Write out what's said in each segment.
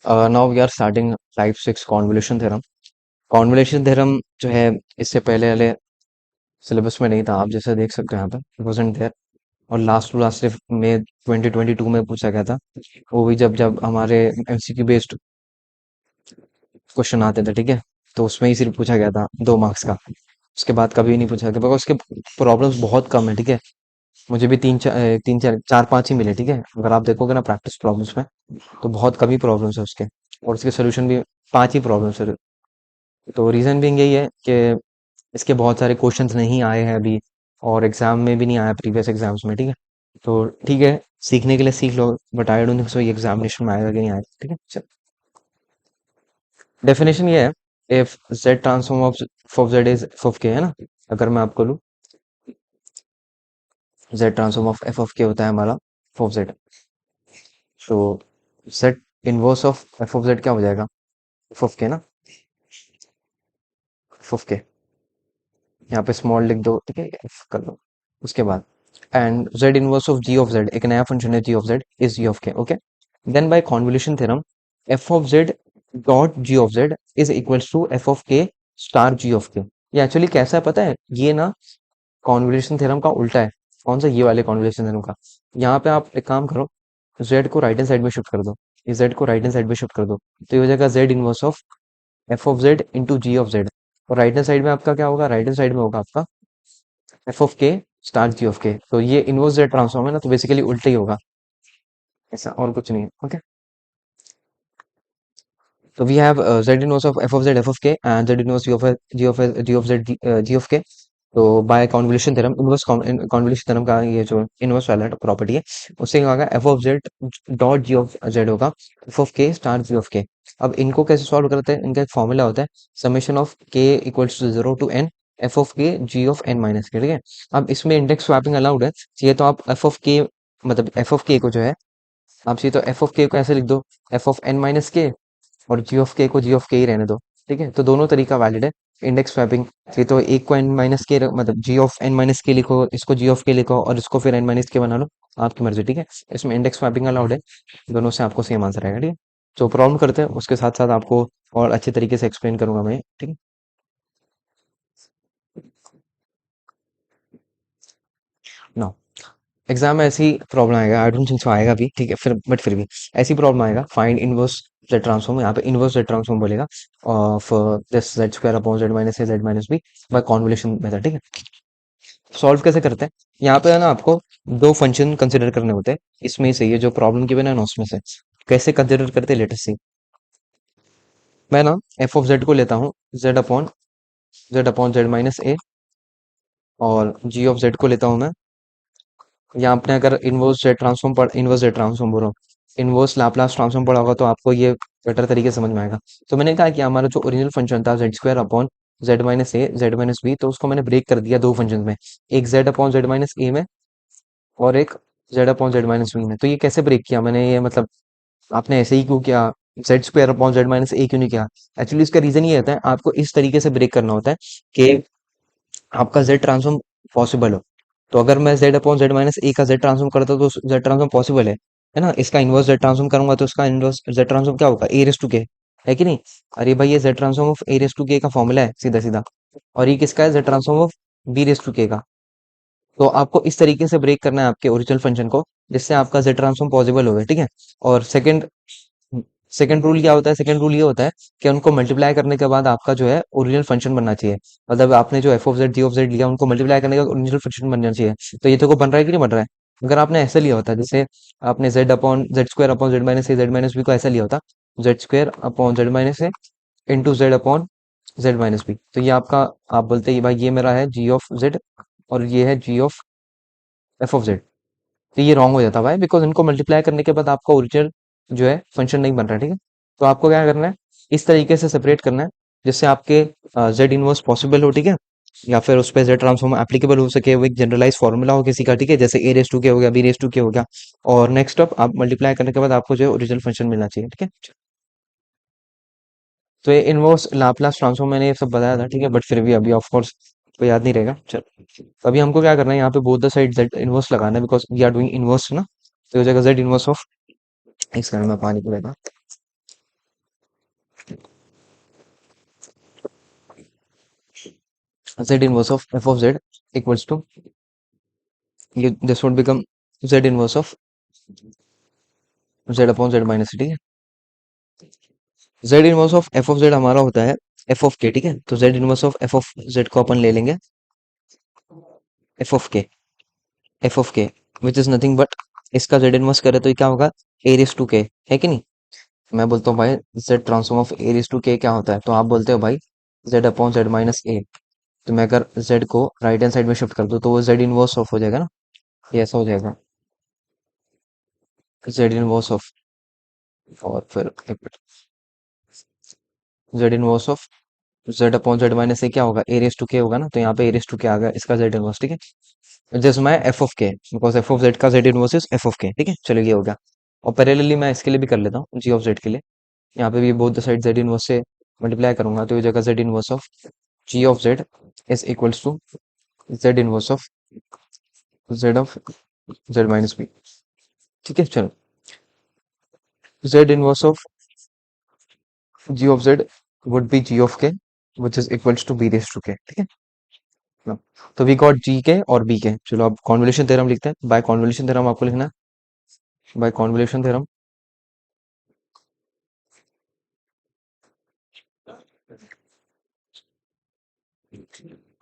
Now we are starting type 6 convolution theorem. Convolution theorem जो है इससे पहले वाले सिलेबस में नहीं था, आप जैसे देख सकते हो यहाँ पे इट वाजंट देयर। और लास्ट टू लास्ट सिर्फ मई 2022 में पूछा गया था, वो भी जब जब हमारे एमसीक्यू बेस्ड क्वेश्चन आते थे, ठीक है। तो उसमें ही सिर्फ पूछा गया था 2 मार्क्स का। उसके बाद कभी नहीं पूछा गया, बिकॉज उसके प्रॉब्लम्स बहुत कम है, ठीक है। मुझे भी तीन चार चार पांच ही मिले, ठीक है। अगर आप देखोगे ना प्रैक्टिस प्रॉब्लम्स में, तो बहुत कम ही प्रॉब्लम्स है उसके, और उसके सोल्यूशन भी पांच ही प्रॉब्लम्स है। तो रीजन भी यही है कि इसके बहुत सारे क्वेश्चंस नहीं आए हैं अभी, और एग्जाम में भी नहीं आया प्रीवियस एग्जाम्स में, ठीक है। तो ठीक है, सीखने के लिए सीख लो, but I don't think so ये एग्जामिनेशन में आएगा कि नहीं आएगा, ठीक है। चल, डेफिनेशन ये है, if Z transform of of Z is F of के, है ना। अगर मैं आपको लूँ, Z transform of F of के होता है हमारा एफ ऑफ जेड। तो Z inverse of F of Z क्या हो जाएगा, एफ ऑफ के ना, एफ ऑफ के। यहाँ पे स्मॉल लिख दो, ठीक है, एफ कर लो। उसके बाद and z inverse of g of z, एक नया फंक्शन है g of z is g of k, okay. Then by convolution theorem f of z dot g of z is equals to f of k star g of k। ये actually कैसा है पता है, ये ना convolution theorem का उल्टा है। कौन सा, ये वाले कॉन्वोल्यूशन थ्योरम का। यहाँ पे आप एक काम करो, z को राइट हैंड साइड में शिफ्ट कर दो, ये z को राइट हैंड साइड में शिफ्ट कर दो, तो ये हो जाएगा z inverse of f of z into g of z। और राइट हैंड साइड में आपका क्या होगा, राइट हैंड साइड में होगा आपका F of K star ji of K. तो ये इनवर्स जेड ट्रांसफॉर्म है ना, तो बेसिकली उल्टा ही होगा, ऐसा और कुछ नहीं है, ओके। तो we have Z inverse of F of K and Z inverse G of Z G of K. तो by convolution theorem, inverse convolution theorem का ये जो इनवर्स वाला प्रॉपर्टी है, उससे क्या होगा, F of Z dot G of Z होगा F of K star ji of के। अब इनको कैसे सॉल्व करते हैं, इनका एक फॉर्मूला होता है, summation of K equals to 0 to N F of K G of N minus के, ठीक है। अब इसमें इंडेक्स स्वैपिंग अलाउड है, ये तो आप एफ ऑफ के, मतलब एफ ऑफ के को जो है, आप चाहिए तो एफ ऑफ के को ऐसे लिख दो, एफ ऑफ एन माइनस के, और जी ऑफ के को जी ऑफ के ही रहने दो, ठीक है। तो दोनों तरीका वैलिड है। इंडेक्स स्वैपिंग, ये तो एक को एन माइनस के मतलब जी ऑफ एन माइनस के लिखो, इसको जी ऑफ के लिखो, और इसको फिर एन माइनस के बना लो, आपकी मर्जी, ठीक है। इसमें इंडेक्स स्वैपिंग अलाउड है, दोनों से आपको सेम आंसर आएगा, ठीक है। जो प्रॉब्लम करते हैं उसके साथ साथ आपको और अच्छे तरीके से एक्सप्लेन करूंगा मैं, ठीक है। ना एग्जाम में ऐसी प्रॉब्लम आएगा, आई डोंट थिंक सो आएगा भी, ठीक है, फिर बट फिर भी ऐसी प्रॉब्लम आएगा, फाइंड इनवर्स जेड ट्रांसफॉर्म, यहाँ पे इनवर्स जेड ट्रांसफॉर्म बोलेगा of this Z square upon Z minus A Z minus B by convolution method, ठीक है। सॉल्व कैसे करते हैं, यहाँ पे है ना आपको दो फंक्शन कंसिडर करने होते हैं, इसमें से ये जो प्रॉब्लम की बना है ना उसमें से कैसे कंसिडर करते हैं, लेटेस्ट सी। मैं ना एफ ऑफ जेड को लेता हूँ, Z upon Z minus A, और जी ऑफ जेड को लेता हूँ मैं, या आपने अगर इनवर्स जेड ट्रांसफॉर्म बोल रहा हूँ, इनवर्स लाप्लास ट्रांसफॉर्म पढ़ा होगा तो आपको ये बेटर तरीके से समझ में आएगा। तो मैंने कहा कि हमारा जो ओरिजिनल फंक्शन था Z square upon Z minus A Z minus B, तो उसको मैंने ब्रेक कर दिया दो फंक्शन में, एक Z upon Z minus A में, और एक Z upon Z minus B में। तो ये कैसे ब्रेक किया मैंने, ये मतलब आपने ऐसे ही क्यों किया, Z square upon Z minus A क्यों नहीं किया। एक्चुअली इसका रीजन ये होता है, आपको इस तरीके से ब्रेक करना होता है कि आपका जेड ट्रांसफॉर्म पॉसिबल हो। तो अगर मैं जेड अपॉन जेड माइनस ए का जेड ट्रांसफॉर्म करता हूं तो जेड ट्रांसफॉर्म पॉसिबल है ना। इसका इनवर्स जेड ट्रांसफॉर्म करूंगा तो इसका इनवर्स जेड ट्रांसफॉर्म क्या होगा, ए रेस टू के, है कि नहीं। अरे भाई, ये Z transform of A raise to K का फॉर्मूला है सीधा सीधा, और ये किसका है, Z transform of B raise to K का। तो आपको इस तरीके से ब्रेक करना है आपके ओरिजिनल फंक्शन को, जिससे आपका जेड ट्रांसफॉर्म पॉसिबल होगा, ठीक है। और सेकंड रूल क्या होता है, सेकंड रूल ये होता है कि उनको मल्टीप्लाई करने के बाद आपका जो है ओरिजिनल फंक्शन बनना चाहिए। मतलब आपने जो F of Z G of Z लिया, उनको मल्टीप्लाई करने का ओरिजिनल फंक्शन बनना चाहिए। तो ये तो को बन रहा है कि नहीं बन रहा है। अगर आपने ऐसा लिया होता, जैसे आपने Z upon Z square upon Z minus A Z minus B को ऐसा लिया होता, Z square upon Z minus A into Z upon Z minus B, तो ये आपका, आप बोलते हैं भाई ये मेरा है जी ऑफ जेड, और ये है जी ऑफ एफ ऑफ जेड। तो ये रॉन्ग हो जाता है भाई, बिकॉज इनको मल्टीप्लाई करने के बाद आपका ओरिजिनल जो है फंक्शन नहीं बन रहा है, ठीक है। तो आपको क्या करना है, इस तरीके से सेपरेट करना है, जिससे आपके जेड इनवर्स पॉसिबल हो, ठीक है। या फिर उस पर जेड ट्रांसफॉर्म एप्लीकेबल हो सके, वो एक जनरलाइज फॉर्मूला हो किसी का, ठीक है, जैसे ए रेस टू के हो गया, बी रेस टू के हो गया। और नेक्स्ट अप आप मल्टीप्लाई करने के बाद आपको जो है ओरिजिनल फंक्शन मिलना चाहिए, ठीक है। तो ये इनवर्स लाप्लास ट्रांसफॉर्म मैंने ये सब बताया था, ठीक है, बट फिर भी अभी ऑफ कोर्स तो याद नहीं रहेगा, चल। तो अभी हमको क्या करना है, यहाँ पे both the side Z inverse लगाना है, because we are doing inverse ना। तो हो जाएगा जेड इनवर्स ऑफ, इस कारण मैं पानी पीएगा, Z inverse of F of Z equals to, ये this would become Z inverse of Z upon Z minus, ठीक है। Z inverse of F of Z हमारा होता है एफ ऑफ के, ठीक है। तो Z inverse of F of Z को अपन ले लेंगे F of K, F of K which is nothing but, इसका जेड इनवर्स करे तो ये क्या होगा, ए रेस टू के, है कि नहीं। मैं बोलता हूँ भाई Z transform of A raise to K क्या होता है, तो आप बोलते हो भाई Z upon Z minus A. तो मैं अगर जेड को राइट हैंड साइड में शिफ्ट कर दूं तो वो जेड इनवर्स ऑफ हो जाएगा ना, ये ऐसा हो जाएगा जेड इनवर्स ऑफ, और फिर Z inverse of Z upon Z minus A क्या होगा, ए रेस टू के होगा ना, तो यहाँ पे ए रेस टू के आ गया इसका जेड इनवर्स, ठीक है। जैसे मैं एफ ऑफ के, बिकॉज एफ ऑफ जेड का Z inverse is F of K, ठीक है। चलो ये हो गया। और पैरेलली मैं इसके लिए भी कर लेता हूँ जी ऑफ जेड के लिए, यहाँ पे भी both the side Z inverse से मल्टीप्लाई करूंगा, तो ये जगह Z inverse of G of Z is equals to Z inverse of Z of Z minus B, ठीक है। चलो Z inverse of G of Z would be G of K which is equals to B raise to K, ठीक है ना। तो we got जी के और B के। चलो अब कॉन्वोल्यूशन थ्योरम लिखते हैं। बाय कॉन्वोल्यूशन थ्योरम आपको लिखना है, by convolution theorem,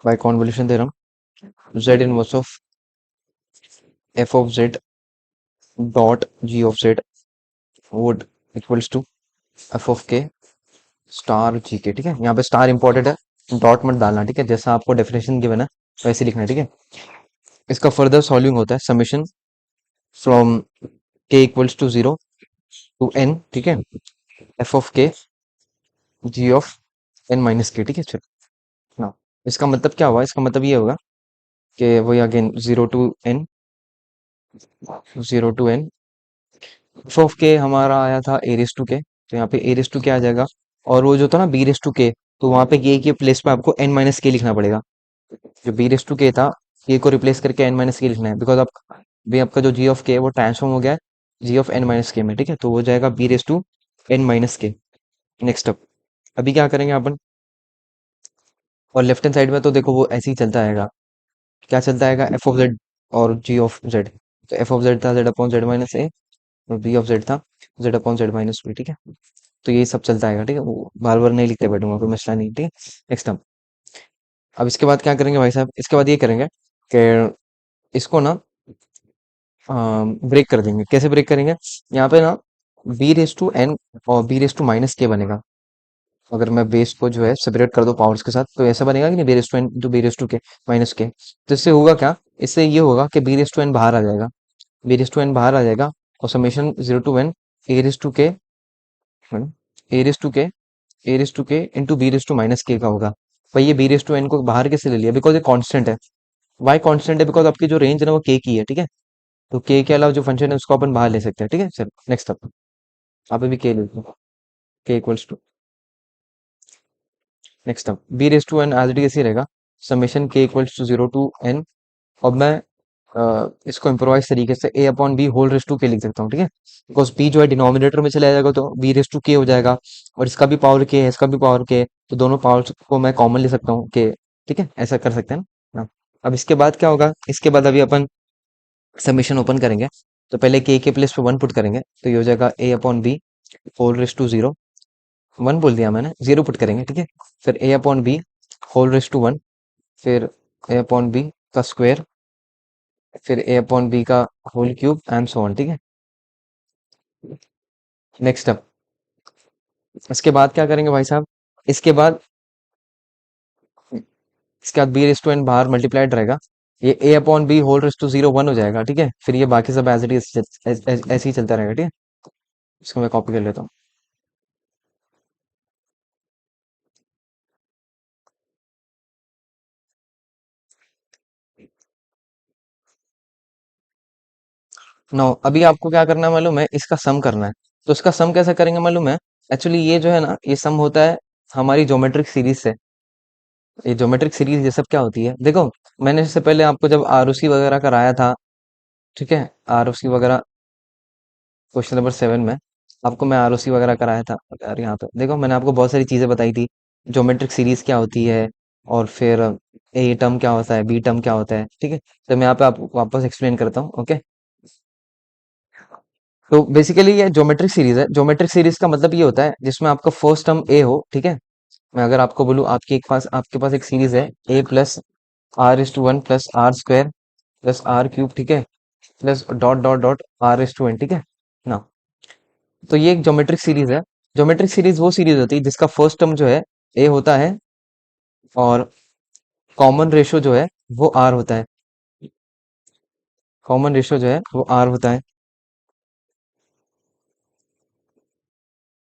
by convolution theorem Z inverse of F of Z dot G of Z would equals to F of K star G K, ठीक है। यहाँ पे स्टार इंपॉर्टेंट है, डॉट मत डालना, ठीक है। जैसा आपको डेफिनेशन गिवन है वैसे लिखना है, ठीक है। इसका फर्दर सॉल्विंग होता है summation from K equals to zero to N, ठीक है, F of K G of N minus के, ठीक है। चलो ना, इसका मतलब क्या हुआ, इसका मतलब ये होगा कि वही again zero to N F of K हमारा आया था ए रेस टू के, तो यहाँ पे ए रेस टू के आ जाएगा। और वो जो था ना बी रेस टू के, तो वहां पे के प्लेस पे आपको एन माइनस के लिखना पड़ेगा। जो बी रेस टू के था, के को रिप्लेस करके एन माइनस के लिखना है, बिकॉज आप भी आपका जो जी ऑफ के है वो ट्रांसफॉर्म हो गया है जी ऑफ एन माइनस के में, ठीक है। तो वो जाएगा B raise to N minus K. Next up अभी क्या करेंगे अपन, और लेफ्ट हैंड साइड में तो देखो वो ऐसे ही चलता आएगा, क्या चलता आएगा, एफ ऑफ जेड और जी ऑफ जेड। तो एफ ऑफ जेड था Z upon Z minus A, और बी ऑफ जेड था Z upon Z minus B, ठीक है। तो ये सब चलता आएगा, ठीक है। वो बार बार नहीं लिखते बैठूंगा, कोई मसला नहीं, ठीक है। नेक्स्ट अब इसके बाद क्या करेंगे भाई साहब, इसके बाद ये करेंगे कि इसको ना ब्रेक कर देंगे। कैसे ब्रेक करेंगे, यहाँ पे ना बी रेस टू एन और बी रेस टू माइनस के बनेगा। अगर मैं बेस को जो है सेपरेट कर दो पावर्स के साथ, तो ऐसा बनेगा कि नहीं, B raise to N to B raise to K minus K. तो इससे होगा क्या, इससे ये होगा कि बी रेस टू एन बाहर आ जाएगा, बी रेस टू एन बाहर आ जाएगा, और summation zero to N A raise to K, A raise to K, A raise to K into B raise to minus K का होगा। भाई ये बी रेस टू एन को बाहर कैसे ले लिया, बिकॉज ये कांस्टेंट है। वाई कांस्टेंट है, बिकॉज आपकी जो रेंज है ना वो के की है, ठीक है। तो के के अलावा जो फंक्शन है उसको अपन बाहर ले सकते हैं, ठीक है। चलो नेक्स्ट अप आप भी के ले लो, K equals to, next up B raise to N as it is ऐसे ही रहेगा, summation K equals to zero to N. अब मैं इसको इम्प्रोवाइज तरीके से A upon B whole raise to K लिख सकता हूँ, ठीक है। बिकॉज बी जो है डिनोमिनेटर में चला जाएगा तो बी रेस टू के हो जाएगा, और इसका भी पावर के है, इसका भी पावर के है, तो दोनों पावर्स को मैं कॉमन ले सकता हूँ के, ठीक है। ऐसा कर सकते हैं ना हाँ। अब इसके बाद क्या होगा, इसके बाद अभी अपन समीशन ओपन करेंगे, तो पहले के प्लेस पे वन पुट करेंगे, तो ये हो जाएगा A upon B whole raise to zero, one बोल दिया मैंने, जीरो पुट करेंगे, ठीक है। फिर A upon B whole raise to one, फिर ए अपॉन बी का स्क्वायर, फिर ए अपॉन बी का whole cube and so on, ठीक है। नेक्स्ट अप इसके बाद क्या करेंगे भाई साहब, इसके बाद इसके बाद बी रेस टू एन बाहर मल्टीप्लाइड रहेगा, ये A upon B whole raise to zero one हो जाएगा, ठीक है। फिर ये बाकी सब एज इट इज ऐसे ही चलता रहेगा, ठीक है। इसको मैं कॉपी कर लेता हूँ। नो अभी आपको क्या करना है मालूम है, इसका सम करना है। तो इसका सम कैसे करेंगे मालूम है, एक्चुअली ये जो है ना ये सम होता है हमारी ज्योमेट्रिक सीरीज से। ये ज्योमेट्रिक सीरीज ये सब क्या होती है, देखो मैंने इससे पहले आपको जब आरओसी वगैरह कराया था, ठीक है, आरओसी वगैरह क्वेश्चन नंबर 7 में आपको मैं आरओसी वगैरह कराया था। यार यहाँ पे देखो, मैंने आपको बहुत सारी चीजें बताई थी। ज्योमेट्रिक सीरीज क्या होती है, और फिर ए टर्म क्या होता है, बी टर्म क्या होता है, ठीक है। तो मैं यहाँ पे आपको वापस एक्सप्लेन करता हूँ, ओके। तो बेसिकली ये ज्योमेट्रिक सीरीज है। ज्योमेट्रिक सीरीज का मतलब ये होता है जिसमें आपका फर्स्ट टर्म ए हो, ठीक है। मैं अगर आपको बोलूँ, आपके पास एक सीरीज है, A plus R is to one plus R square plus R cube, ठीक है, plus dot dot dot R is to N, ठीक है ना। तो ये एक ज्योमेट्रिक सीरीज है। ज्योमेट्रिक सीरीज वो सीरीज होती है जिसका फर्स्ट टर्म जो है ए होता है, और कॉमन रेशो जो है वो आर होता है। कॉमन रेशो जो है वो आर होता है।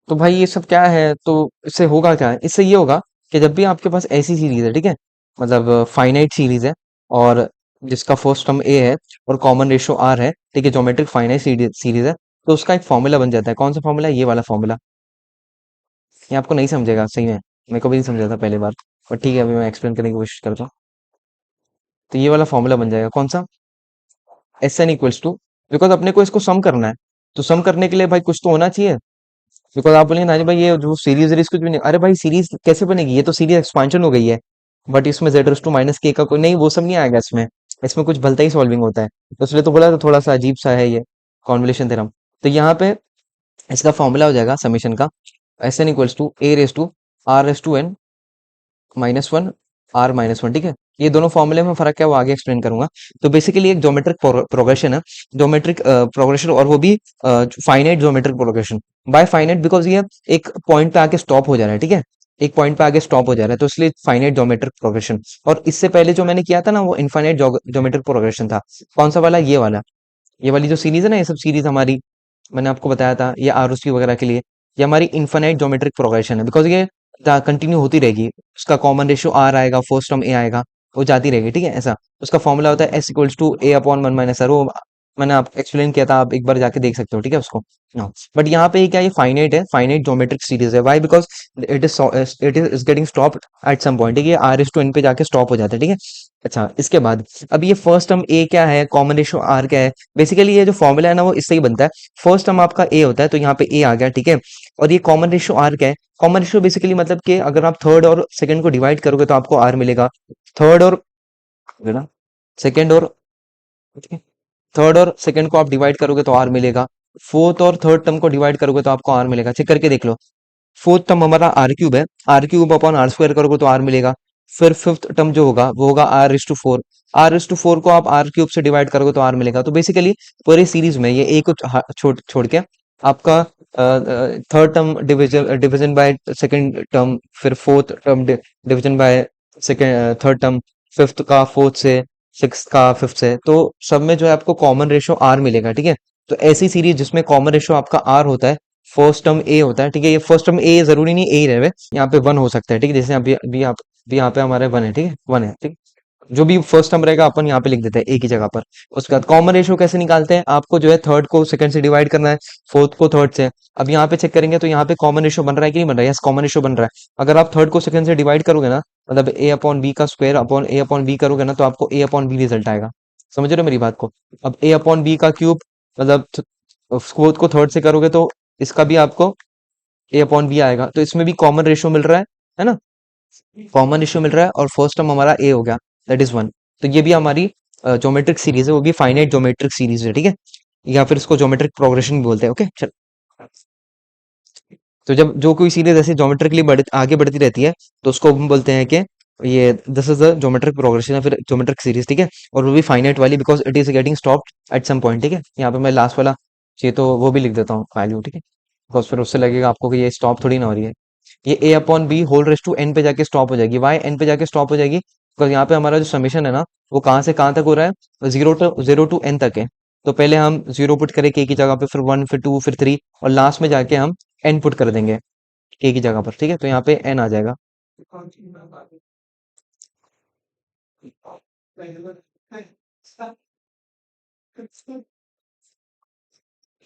तो भाई ये सब क्या है, तो इससे होगा क्या है, इससे ये होगा कि जब भी आपके पास ऐसी सीरीज है, ठीक है, मतलब फाइनाइट सीरीज है, और जिसका फर्स्ट टर्म ए है और कॉमन रेशो आर है, ठीक है, ज्योमेट्रिक फाइनाइट सीरीज है, तो उसका एक फॉर्मूला बन जाता है। कौन सा फॉर्मूला? ये वाला फॉर्मूला। ये आपको नहीं समझेगा सही में, मेरे को भी नहीं समझा था पहले बार, पर ठीक है, अभी मैं एक्सप्लेन करने की कोशिश करता हूँ। तो ये वाला फॉर्मूला बन जाएगा, कौन सा? S N equals to, because अपने को इसको सम करना है, तो सम करने के लिए भाई कुछ तो होना चाहिए। बिकॉज आप बोलेंगे नाजी भाई ये जो सीरीज सीरीज कुछ भी नहीं, अरे भाई सीरीज कैसे बनेगी, ये तो सीरीज एक्सपांशन हो गई है। बट इसमें जेड टू माइनस के का कोई नहीं, वो सब नहीं आएगा इसमें। इसमें कुछ भलता ही सॉल्विंग होता है, तो इसलिए तो बोला, तो थोड़ा सा अजीब सा है ये कॉन्वोल्यूशन थ्योरम। तो यहाँ पे इसका फॉर्मूला हो जाएगा समीशन का, S N equals to A raise to R raise to N minus one R minus one, ठीक है। ये दोनों फॉर्मूले में फर्क क्या है वो आगे एक्सप्लेन करूंगा। तो बेसिकली एक ज्योमेट्रिक प्रोग्रेशन है, ज्योमेट्रिक प्रोग्रेशन, और वो भी finite geometric progression. By finite because ये एक पॉइंट पे आके स्टॉप हो जा रहा है, ठीक है, एक पॉइंट पे आगे स्टॉप हो जा रहा है, तो इसलिए फाइनाइट ज्योमेट्रिक प्रोग्रेशन। और इससे पहले जो मैंने किया था ना, वो इनफाइनाइट ज्योमेट्रिक प्रोग्रेशन था। कौन सा वाला? ये वाला। ये वाली जो सीरीज है ना, ये सब सीरीज हमारी, मैंने आपको बताया था, ये आरओसी वगैरह के लिए, ये हमारी इनफाइनाइट ज्योमेट्रिक प्रोग्रेशन है, बिकॉज ये कंटिन्यू होती रहेगी। उसका कॉमन रेशियो आर आएगा, फर्स्ट टर्म ए आएगा, वो जाती रहेगी, ठीक है, ऐसा। उसका फॉर्मूला होता है S equals to A upon one minus R, वो मैंने आप एक्सप्लेन किया था, आप एक बार जाके देख सकते हो, ठीक है उसको। बट यहाँ पे क्या, ये फाइनाइट है, फाइनाइट ज्योमेट्रिक सीरीज है। Why? Because it is getting stop at some point, ठीक है, आर इज टू एन पे जाके स्टॉप हो जाता है, ठीक है। अच्छा, इसके बाद अब ये फर्स्ट टर्म ए क्या है, कॉमन रेशियो आर क्या है, बेसिकली ये जो फॉर्मूला है ना, वो इससे ही बनता है। फर्स्ट टर्म आपका ए होता है, तो यहाँ पे ए आ गया, ठीक है। और ये कॉमन रेशियो आर क्या है? कॉमन रेशियो बेसिकली मतलब कि अगर आप थर्ड और सेकंड को डिवाइड करोगे तो आपको आर मिलेगा। थर्ड और सेकंड और थर्ड और सेकंड को आप डिवाइड करोगे तो आर मिलेगा। फोर्थ और थर्ड टर्म को डिवाइड करोगे तो आपको आर मिलेगा। चेक करके देख लो। फोर्थ टर्म हमारा आर क्यूब है, R cube upon R square करोगे तो आर मिलेगा। फिर फिफ्थ टर्म जो होगा वो होगा R is to four. R is to four को आप आर क्यूब से डिवाइड करोगे तो आर मिलेगा। तो बेसिकली पूरी सीरीज में ये ए को छोड़ छोड़ के आपका third term division division by second term, फिर fourth term division by second third term, fifth का फोर्थ से, सिक्स का फिफ्थ से, तो सब में जो है आपको कॉमन रेशियो आर मिलेगा, ठीक है। तो ऐसी सीरीज जिसमें कॉमन रेशियो आपका आर होता है, फर्स्ट टर्म ए होता है, ठीक है। ये फर्स्ट टर्म ए जरूरी नहीं ए ही रहे, यहाँ पे वन हो सकता है, ठीक है, जैसे अभी अभी आप भी यहाँ पे हमारे वन है, ठीक है, वन है, ठीक। जो भी फर्स्ट टर्म रहेगा अपन यहाँ पे लिख देते हैं एक ही जगह पर। उसके बाद कॉमन रेशियो कैसे निकालते हैं? आपको जो है थर्ड को सेकंड से डिवाइड करना है, फोर्थ को थर्ड से। अब यहाँ पे चेक करेंगे तो यहाँ पे कॉमन रेशियो बन रहा है कि नहीं बन रहा है? यस, कॉमन रेशियो बन रहा है। अगर आप थर्ड को सेकंड से डिवाइड करोगे ना, मतलब ए अपॉन बी का स्क्वायर अपॉन ए अपॉन बी करोगे ना, तो आपको ए अपॉन बी रिजल्ट आएगा। समझ रहे हो मेरी बात को? अब ए अपॉन बी का क्यूब, मतलब फोर्थ को थर्ड से करोगे तो इसका भी आपको ए अपॉन बी आएगा। तो इसमें भी कॉमन रेशियो मिल रहा है ना, कॉमन रेशियो मिल रहा है, और फर्स्ट टर्म हमारा ए हो गया, दैट इज वन। तो ये भी हमारी ज्योमेट्रिक सीरीज है, वो भी फाइनाइट ज्योमेट्रिक सीरीज है, ठीक है, या फिर इसको ज्योमेट्रिक प्रोग्रेशन भी बोलते हैं, ओके चल। तो जब जो कोई सीरीज ऐसे ज्योमेट्रिकली आगे बढ़ती रहती है, तो उसको हम बोलते हैं कि ये this is the geometric progression या फिर ज्योमेट्रिक सीरीज, ठीक है। और वो भी फाइनाइट वाली, because it is getting stopped at some point, ठीक है। यहाँ पे मैं लास्ट वाला चाहिए तो वो भी लिख देता हूँ वैल्यू, ठीक है, बिकॉज फिर उससे लगेगा आपको कि ये स्टॉप थोड़ी ना हो रही है। ये A upon B whole raise to N पे जाके स्टॉप हो जाएगी। वाई एन पे जाके स्टॉप हो जाएगी? बिकॉज यहाँ पे हमारा जो समीशन है ना, वो कहाँ से कहाँ तक हो रहा है, जीरो टू एन तक है। तो पहले हम जीरो पुट करें के की जगह पे, फिर वन, फिर टू, फिर थ्री, और लास्ट में जाके हम एन पुट कर देंगे के की जगह पर, ठीक है। तो यहाँ पे एन आ जाएगा।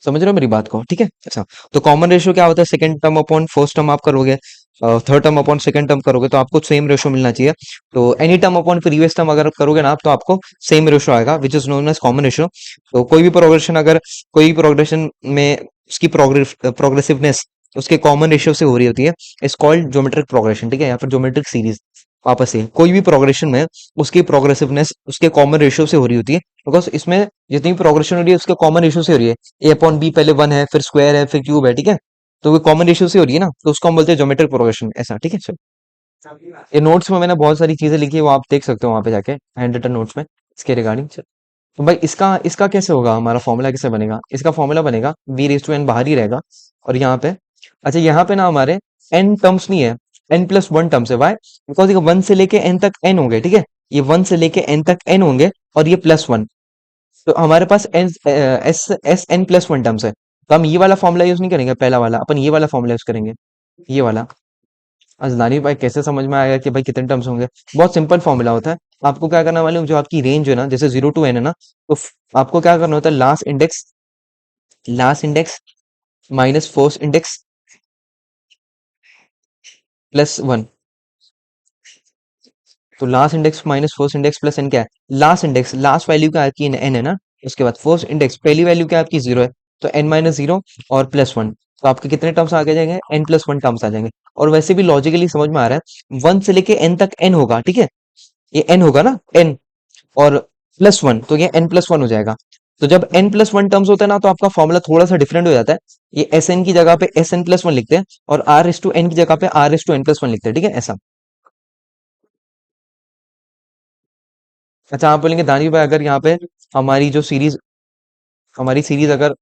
समझ रहे हो मेरी बात को? ठीक है, अच्छा। तो कॉमन रेशियो क्या होता है? Second term upon first term आप करोगे, third term upon second term करोगे तो आपको सेम रेशो मिलना चाहिए। तो any term upon previous term अगर करोगे ना आप, तो आपको सेम रेशो आएगा, which is known as common ratio. तो कोई भी प्रोग्रेशन, अगर कोई प्रोग्रेशन में उसकी प्रोग्रेसिवनेस उसके कॉमन रेशियो से हो रही होती है, इज कॉल्ड ज्योमेट्रिक प्रोग्रेशन, ठीक है, या फिर ज्योमेट्रिक सीरीज। वापस से कोई भी प्रोग्रेशन में उसकी प्रोग्रेसिवनेस उसके कॉमन रेशियो से हो रही होती है, बिकॉज इसमें जितनी भी प्रोग्रेशन हो रही है उसके कॉमन रेशियो से हो रही है। ए अपॉन बी पहले वन है, फिर स्क्वायर है, फिर क्यूब है, ठीक है। तो वो कॉमन रेशियो से हो रही है ना, तो उसको हम बोलते हैं ज्योमेट्रिक प्रोग्रेशन, ऐसा, ठीक है। चलो, ये नोट्स में मैंने बहुत सारी चीजें लिखी है, वो आप देख सकते हो वहां पे जाके, हैंड रिटन नोट्स में, इसके रिगार्डिंग। तो भाई इसका इसका कैसे होगा, हमारा फॉर्मूला कैसे बनेगा? इसका फॉर्मूला बनेगा बी रेस टू एन बाहर ही रहेगा, और यहाँ पे, अच्छा यहाँ पे ना हमारे एन टर्म्स नहीं है, एन प्लस वन टर्म्स है। वाई? बिकॉज ये वन से लेके एन तक एन होंगे, ठीक है, ये वन से लेके एन तक एन होंगे, और ये प्लस वन। तो हमारे पास N S S N plus one terms है, तो हम ये वाला फॉर्मूला यूज नहीं करेंगे, पहला वाला अपन ये वाला फॉर्मूला यूज करेंगे, ये वाला। अजदानी भाई कैसे समझ में आएगा कि भाई कितने टर्म्स होंगे? बहुत सिंपल फॉर्मूला होता है। आपको क्या करना वाले, जो आपकी रेंज है ना, जैसे 0 to n है ना, तो आपको क्या करना होता है, last index minus first index plus one. तो last index minus first index plus N क्या है? लास्ट इंडेक्स, लास्ट वैल्यू क्या है आपकी, एन है ना, उसके बाद फर्स्ट इंडेक्स पहली वैल्यू क्या है आपकी, जीरो है, तो एन माइनस जीरो और प्लस वन। तो आपके कितने टर्म्स आगे जाएंगे, एन प्लस वन टर्म्स आ जाएंगे। और वैसे भी लॉजिकली समझ में आ रहा है, वन से लेके एन तक एन होगा, ठीक है, ये एन होगा ना, एन, और प्लस वन, तो ये एन प्लस वन हो जाएगा। तो जब एन प्लस वन टर्म्स होता है ना, तो आपका फॉर्मूला थोड़ा सा डिफरेंट हो जाता है। ये एस एन की जगह पे एस एन प्लस वन लिखते हैं, और आर एस टू एन की जगह पे R S to N plus one लिखते हैं, ठीक है, ऐसा। अच्छा, आप बोलेंगे दानी भाई, अगर यहाँ पे हमारी जो सीरीज हमारी सीरीज अगर,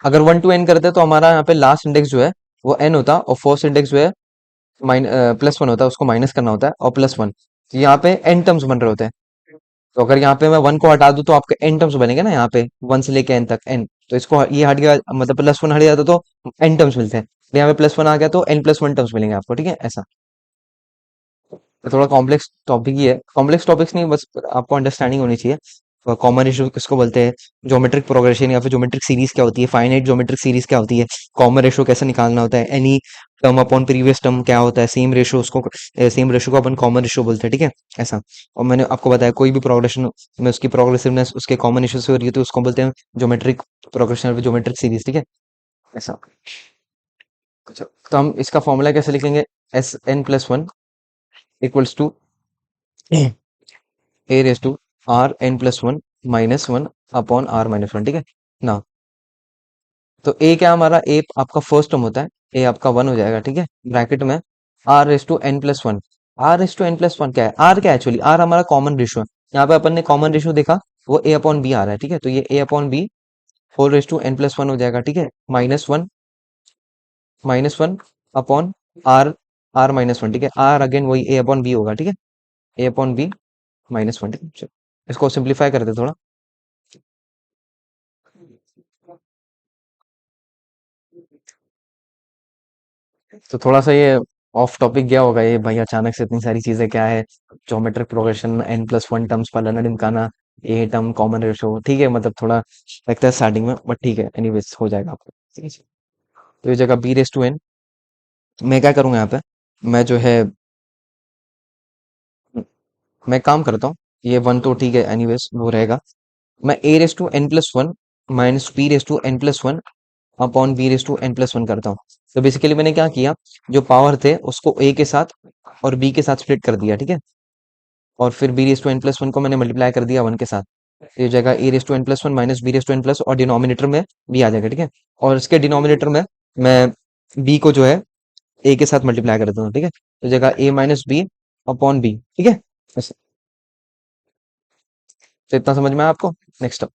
अगर वन टू एन करते हैं, तो हमारा यहाँ पे लास्ट इंडेक्स जो है वो एन होता, और फर्स्ट इंडेक्स जो है प्लस वन होता है, उसको माइनस करना होता है, और प्लस वन। तो यहाँ पे एन टर्म्स बन रहे होते हैं। तो अगर यहाँ पे मैं वन को हटा दूं, तो आपके एन टर्म्स बनेंगे ना, यहाँ पे वन से लेके एन तक एन। तो इसको ये हट गया, मतलब प्लस वन हट जाता तो एन टर्म्स मिलते हैं। तो यहाँ पे प्लस वन आ गया, तो एन प्लस वन टर्म्स मिलेंगे आपको, ठीक है, ऐसा। तो थोड़ा कॉम्प्लेक्स टॉपिक ही है, कॉम्प्लेक्स टॉपिक्स नहीं, बस आपको अंडरस्टैंडिंग होनी चाहिए। कॉमन रेशियो किसको बोलते हैं, ज्योमेट्रिक प्रोग्रेशन या फिर ज्योमेट्रिक सीरीज क्या होती है, फाइनाइट ज्योमेट्रिक सीरीज क्या होती है, कॉमन रेशियो कैसे निकालना होता है, any term upon previous term क्या होता है, सेम रेशियो को अपन कॉमन रेशियो बोलते हैं, ठीक है, ऐसा। और मैंने आपको बताया, कोई भी प्रोग्रेशन में उसकी प्रोग्रेसिवनेस उसके कॉमन रेशियो से हो रही है, तो उसको बोलते हैं ज्योमेट्रिक प्रोग्रेशन और ज्योमेट्रिक सीरीज, ठीक है, ऐसा। अच्छा, तो हम इसका फॉर्मूला कैसे लिखेंगे, S N plus one equals to A raise to R N plus one minus one upon R minus one, ठीक है ना। तो ए क्या हमारा, ए आपका फर्स्ट टर्म होता है, ए आपका वन हो जाएगा, ठीक है, ब्रैकेट में R raise to N plus one. R raise to N plus one क्या है, आर क्या है, एक्चुअली आर हमारा कॉमन रेशियो है। यहाँ पे अपन ने कॉमन रेशियो देखा, वो ए अपॉन बी आ रहा है, ठीक है, तो ये A upon B whole raise to N plus one हो जाएगा, ठीक है, minus one upon R, R minus one, ठीक है, आर अगेन वही ए अपॉन बी होगा, ठीक है, ए अपॉन बी माइनस वन, ठीक है। चलो, इसको सिंप्लीफाई करते थोड़ा। तो थोड़ा सा ये ऑफ टॉपिक गया होगा ये भाई, अचानक से इतनी सारी चीजें क्या है, geometric progression, N plus one terms, फलाना ढिमकाना, ए टर्म कॉमन रेशो, ठीक है, मतलब थोड़ा लगता है स्टार्टिंग में, बट ठीक है, एनीवेज हो जाएगा आपको, ठीक है। तो ये जगह बी रेस टू एन, मैं क्या करूंगा यहाँ पे, मैं जो है, मैं काम करता हूँ, ये वन तो ठीक है, एनीवेज वो रहेगा। मैं A raise to N plus one minus B raise to N plus one upon B raise to N plus one करता हूँ। तो बेसिकली मैंने क्या किया, जो पावर थे उसको ए के साथ और बी के साथ स्प्लिट कर दिया, ठीक है, और फिर B raise to N plus one को मैंने मल्टीप्लाई कर दिया वन के साथ। तो ये जगह A raise to N plus one minus B raise to N plus, और डिनोमिनेटर में बी आ जाएगा, ठीक है, और इसके डिनोमिनेटर में मैं बी को जो है ए के साथ मल्टीप्लाई कर देता हूँ, ठीक है, तो जगह ए माइनस बी अपॉन बी, ठीक है, बस। तो इतना समझ में आया आपको? नेक्स्ट अप,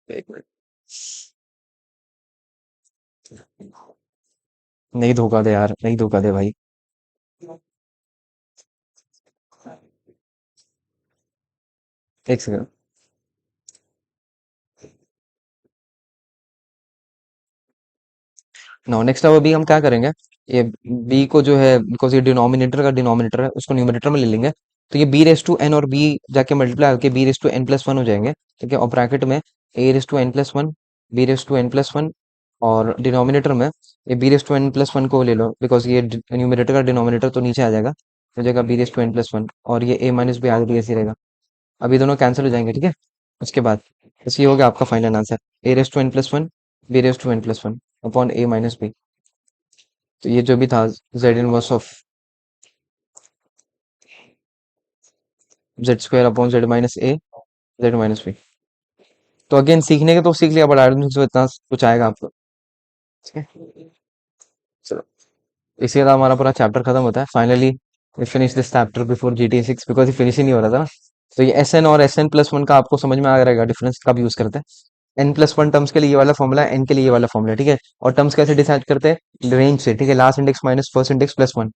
एक मिनट, नहीं धोखा दे यार, नहीं धोखा दे भाई, एक सेकंड। नो, नेक्स्ट अब अभी हम क्या करेंगे, ये b को जो है, बिकॉज ये डिनोमिनेटर का डिनोमिनेटर है, उसको न्यूमरेटर में ले लेंगे। तो ये b रेस टू एन और b जाके मल्टीप्लाई होकर b raise to N plus one हो जाएंगे, ठीक है, और ब्रैकेट में A raise to N plus one, B raise to N plus one, और डिनोमिनेटर में ये B raise to N plus one को ले लो, बिकॉज ये न्यूमिनेटर का डिनोमिनेटर तो नीचे आ जाएगा, हो जाएगा B raise to N plus one, और ये ए माइनस बी आगे भी ऐसे ही रहेगा। अभी दोनों कैंसिल हो जाएंगे, ठीक है। उसके बाद बस ये हो गया आपका final answer, A raise to N plus one, B raise to N plus one upon A minus B. तो ये जो भी था Z inverse of Z square upon Z minus A, Z minus B. तो अगेन सीखने के तो सीख लिया, but I don't think so इतना कुछ आएगा आपको, ठीक है। चलो, इसी के साथ हमारा पूरा चैप्टर खत्म होता है finally. We finish this chapter before GTA 6, because ये फिनिश ही नहीं हो रहा था ना। तो ये एस एन और एस एन प्लस वन का आपको समझ में आ रहेगा डिफरेंस कब यूज करते हैं। एन प्लस वन टर्म्स के लिए ये वाला फॉर्मूला है, एन के लिए ये वाला फॉर्मूला है, ठीक है। और टर्म्स कैसे डिसाइड करते हैं, रेंज से, ठीक है, last index minus first index plus one.